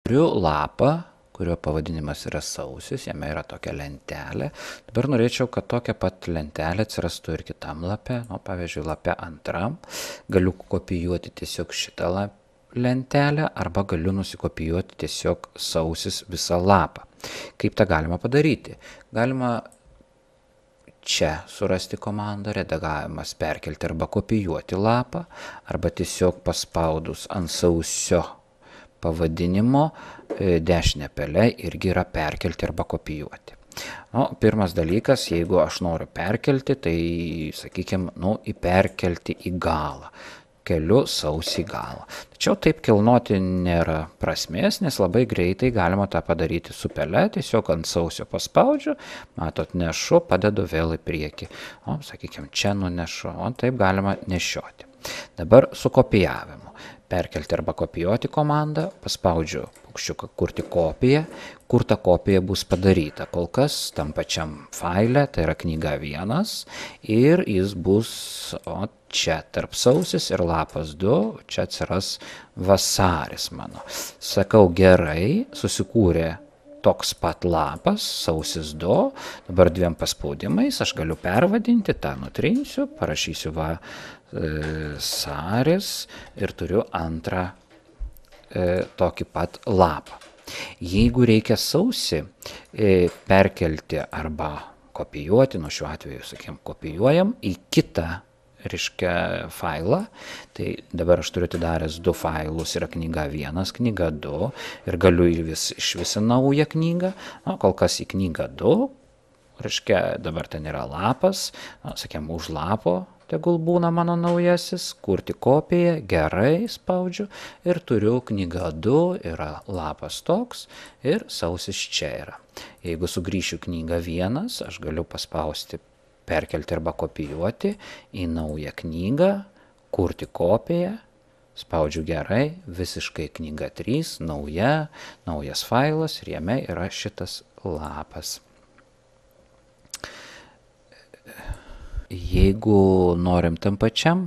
Turiu lapą, kurio pavadinimas yra sausis, jame yra tokia lentelė. Dabar norėčiau, kad tokia pat lentelė atsirastų ir kitam lape, pavyzdžiui, lape antram. Galiu kopijuoti tiesiog šitą lentelę arba galiu nusikopijuoti tiesiog sausis visą lapą. Kaip tą galima padaryti? Galima čia surasti komandą redagavimas perkelti arba kopijuoti lapą, arba tiesiog paspaudus ant sausio pavadinimo dešinė pele irgi yra perkelti arba kopijuoti. Pirmas dalykas, jeigu aš noriu perkelti, tai, sakykime, perkelti į galą. Keliu sausį galą. Tačiau taip kilnoti nėra prasmės, nes labai greitai galima tą padaryti su pele, tiesiog ant sausio paspaudžiu, matot, nešu, padedu vėl į priekį. Sakykime, čia nunešu, taip galima nešioti. Dabar su kopijavimu. Perkelti arba kopijuoti komandą, paspaudžiu paukščiuką kurti kopiją, kur ta kopija bus padaryta. Kol kas tam pačiam faile, tai yra knyga 1 ir jis bus čia tarp sausis ir lapas 2, čia atsiras vasaris mano. Sakau gerai, susikūrė toks pat lapas, sausis 2, dabar 2 paspaudimais aš galiu pervadinti, tą nutrinsiu, parašysiu vasaris ir turiu antrą tokį pat lapą. Jeigu reikia sausį perkelti arba kopijuoti, šiuo atveju, sakykime, kopijuojam į kitą failą, tai dabar aš turiu atidaręs 2 failus, yra knyga 1, knyga 2 ir galiu išvis naują knygą, kol kas į knygą 2, dabar ten yra lapas, sakykime, už lapo tegul būna mano naujasis, kurti kopiją, gerai spaudžiu ir turiu knyga 2, yra lapas toks ir sausis čia yra. Jeigu sugrįšiu knygą 1, aš galiu paspausti perkelti arba kopijuoti į naują knygą, kurti kopiją, spaudžiu gerai, visiškai knyga 3, naujas failas ir jame yra šitas lapas. Jeigu norim tam pačiam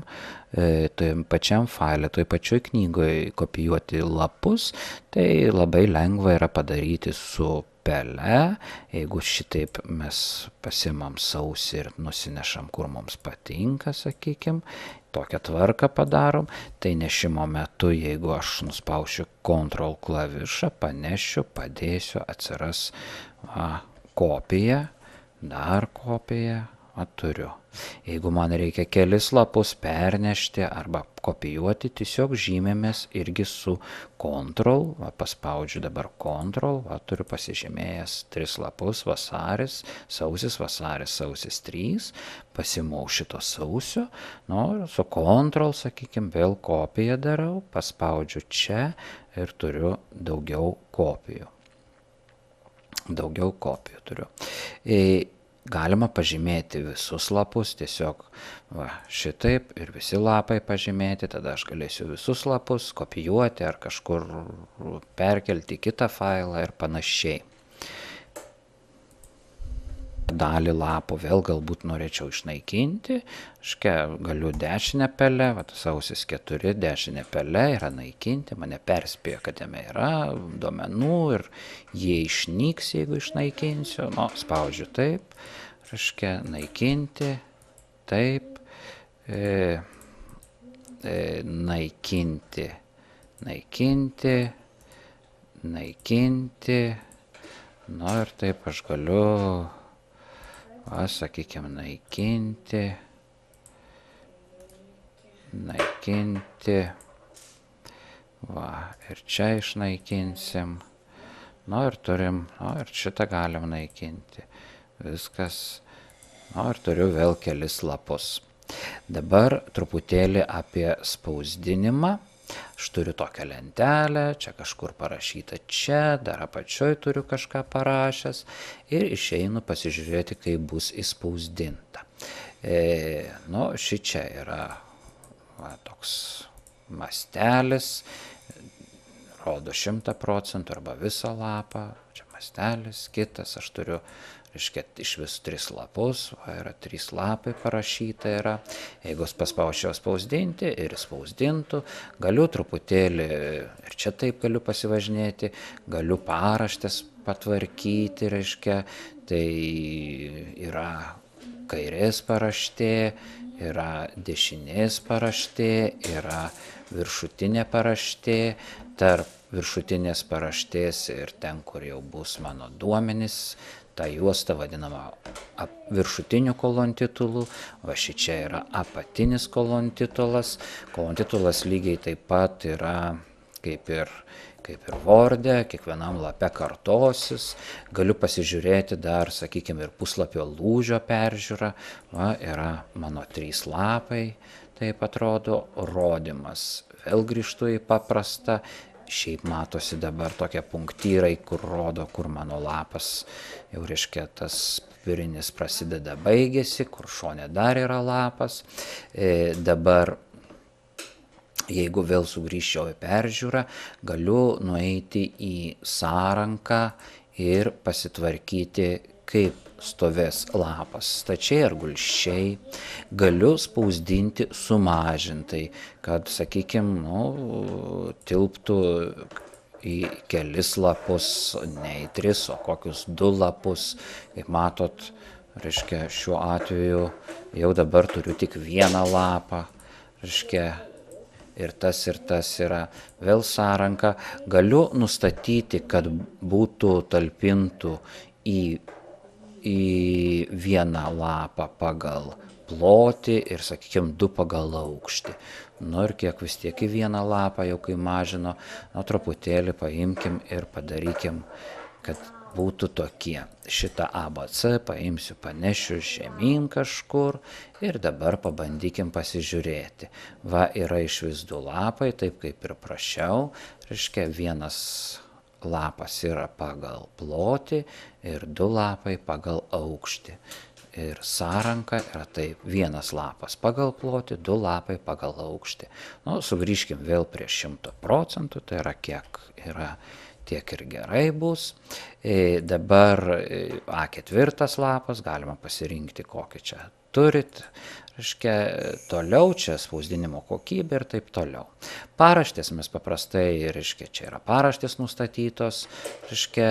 faile, toj pačioj knygoje kopijuoti lapus, tai labai lengva yra padaryti su pele. Jeigu šitaip mes pasimam sausį ir nusinešam, kur mums patinka, sakykime, tokią tvarką padarom, tai nešimo metu, jeigu aš nuspaušiu Ctrl klavišą, panešiu, padėsiu, atsiras kopija, dar kopija, turiu. Jeigu man reikia kelis lapus pernešti arba kopijuoti, tiesiog žymėmės irgi su Ctrl, paspaudžiu dabar Ctrl, turiu pasižymėjęs 3 lapus, vasaris, sausis 3, pasimau šito sausio, su Ctrl, sakykime, vėl kopiją darau, paspaudžiu čia ir turiu daugiau kopijų. Turiu. Galima pažymėti visus lapus, tiesiog šitaip ir visi lapai pažymėti, tada aš galėsiu visus lapus kopijuoti ar kažkur perkelti į kitą failą ir panašiai. Dalį lapų vėl galbūt norėčiau išnaikinti, aš galiu dešinę pelę, sausis 4, dešinė pelė yra naikinti, mane perspėjo, kad jame yra duomenų ir jie išnyks, jeigu išnaikinsiu, spaudžiu taip, naikinti, taip, naikinti, ir taip aš galiu, sakykime, naikinti, ir čia išnaikinsim, ir turim, ir šitą galim naikinti, viskas, ir turiu vėl kelis lapus. Dabar truputėlį apie spausdinimą. Aš turiu tokią lentelę, čia kažkur parašyta čia, dar apačioj turiu kažką parašęs ir išeinu pasižiūrėti, kaip bus įspausdinta. Šičia yra toks mastelis, rodo 100% arba visą lapą, čia mastelis, kitas, aš turiu reiškia iš vis 3 lapus, yra 3 lapai parašyta yra. Jeigu paspausčiau spausdinti ir spausdintų, galiu truputėlį ir čia taip galiu pasivažinėti, galiu paraštės patvarkyti, reiškia, tai yra kairės paraštė, yra dešinės paraštė, yra viršutinė paraštė, tarp viršutinės paraštės ir ten, kur jau bus mano duomenys, ta juosta vadinama viršutiniu kolontitulu, va šičia yra apatinis kolontitulas. Kolontitulas lygiai taip pat yra kaip ir Word'e, kiekvienam lape kartosis. Galiu pasižiūrėti dar, sakykime, ir puslapio lūžio peržiūrą. Va, yra mano 3 lapai, taip atrodo, rodymas. Vėl grįžtu į paprastą. Šiaip matosi dabar tokie punktyrai, kur rodo, kur mano lapas, jau reiškia tas popierinis prasideda, baigėsi, kur šone dar yra lapas. Dabar, jeigu vėl sugrįžčiau į peržiūrą, galiu nueiti į sąranką ir pasitvarkyti, kaip stovės lapas, stačiai ar gulsčiai. Galiu spausdinti sumažintai, kad, sakykime, tilptų į kelis lapus, ne į 3, o kokius 2 lapus. Kaip matot, reiškia, šiuo atveju jau dabar turiu tik 1 lapą, reiškia, ir tas yra vėl sąranka. Galiu nustatyti, kad būtų talpintų į 1 lapą pagal plotį ir, sakykime, 2 pagal aukštį. Nu ir kiek vis tiek į 1 lapą jau kai mažino, truputėlį paimkim ir padarykim, kad būtų tokie. Šitą ABC paimsiu, panešiu žemyn kažkur ir dabar pabandykim pasižiūrėti. Va, yra iš vis 2 lapai, taip kaip ir prašiau, reiškia 1 lapas yra pagal plotį ir 2 lapai pagal aukštį. Ir sąranka yra taip, 1 lapas pagal plotį, 2 lapai pagal aukštį. Sugrįžkim vėl prie 100%, tai yra kiek yra, tiek ir gerai bus. Dabar A4 lapas, galima pasirinkti, kokį čia turit. Reiškia, toliau čia spausdinimo kokybė ir taip toliau. Paraštės mes paprastai, reiškia, čia yra paraštės nustatytos, reiškia,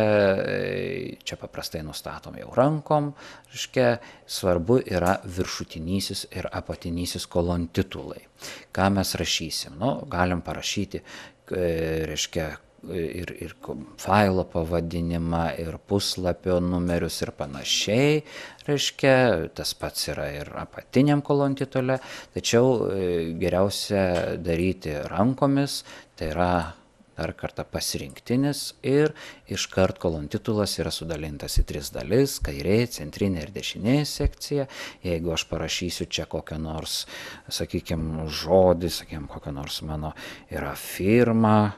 čia paprastai nustatom jau rankom, reiškia, svarbu yra viršutinysis ir apatinysis kolontitulai. Ką mes rašysim? Galim parašyti, reiškia, ir failo pavadinimą, ir puslapio numerius ir panašiai, reiškia, tas pats yra ir apatiniam kolontitule, tačiau geriausia daryti rankomis, tai yra dar kartą pasirinktinis ir iškart kolontitulas yra sudalintas į 3 dalis, kairė, centrinė ir dešinė sekcija. Jeigu aš parašysiu čia kokią nors, sakykime, žodį, sakykime, kokią nors mano yra firma,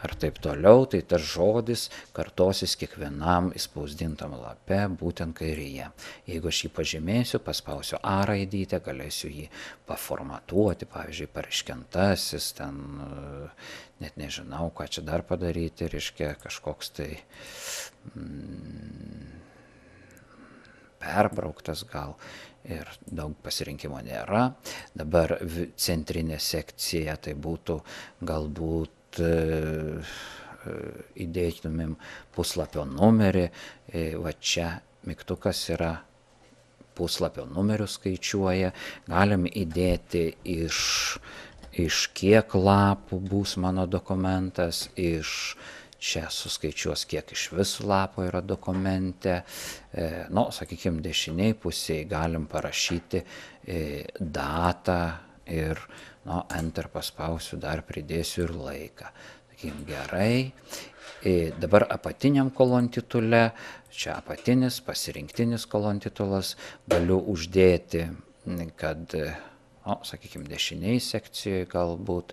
ar taip toliau, tai tas žodis kartosis kiekvienam įspausdintam lape, būtent kairėje. Jeigu aš jį pažymėsiu, paspausiu A raidytę, galėsiu jį paformatuoti, pavyzdžiui, pareiškiantasis, ten net nežinau, ką čia dar padaryti, reiškia kažkoks tai perbrauktas gal ir daug pasirinkimo nėra. Dabar centrinė sekcija, tai būtų galbūt įdėtumėm puslapio numerį, va čia mygtukas yra puslapio numerių skaičiuoja, galim įdėti iš kiek lapų bus mano dokumentas, iš čia suskaičiuos, kiek iš visų lapų yra dokumente. Sakykime, dešiniai pusėje galim parašyti datą ir enter paspausiu, dar pridėsiu ir laiką. Sakykim, gerai. Dabar apatiniam kolontitule, čia apatinis, pasirinktinis kolontitulas, galiu uždėti, kad, sakykime, dešiniai sekcijoje galbūt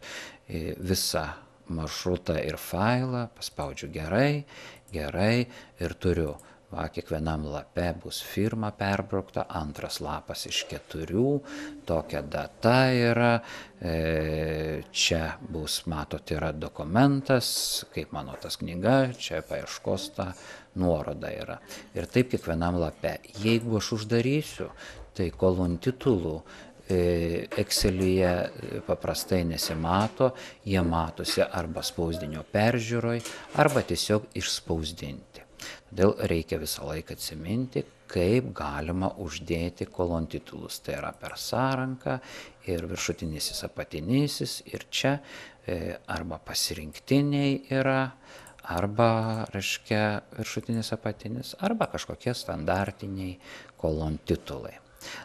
visą maršrutą ir failą, paspaudžiu gerai ir turiu va, kiekvienam lape bus firma perbraukta, antras lapas iš 4, tokia data yra, čia bus, matot, yra dokumentas, kaip mano tas knyga, čia paieškos ta nuoroda yra. Ir taip kiekvienam lape. Jeigu aš uždarysiu, tai kolontitulų Excelyje paprastai nesimato, jie matosi arba spausdinio peržiūroj, arba tiesiog išspausdinti. Todėl reikia visą laiką atsiminti, kaip galima uždėti kolontitulus. Tai yra per sąranką ir viršutinysis apatinysis, ir čia arba pasirinktiniai yra, arba, reiškia, viršutinis apatinis, arba kažkokie standartiniai kolontitulai.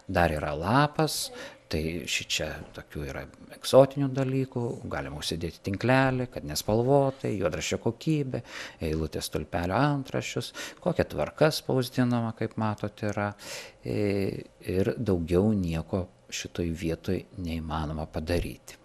Dar yra lapas, tai šičia tokių yra egzotinių dalykų, galima užsidėti tinklelį, kad nespalvotai, juodraščio kokybė, eilutės stulpelio antraščius, kokia tvarka spausdinama, kaip matot, yra, ir daugiau nieko šitoj vietoj neįmanoma padaryti.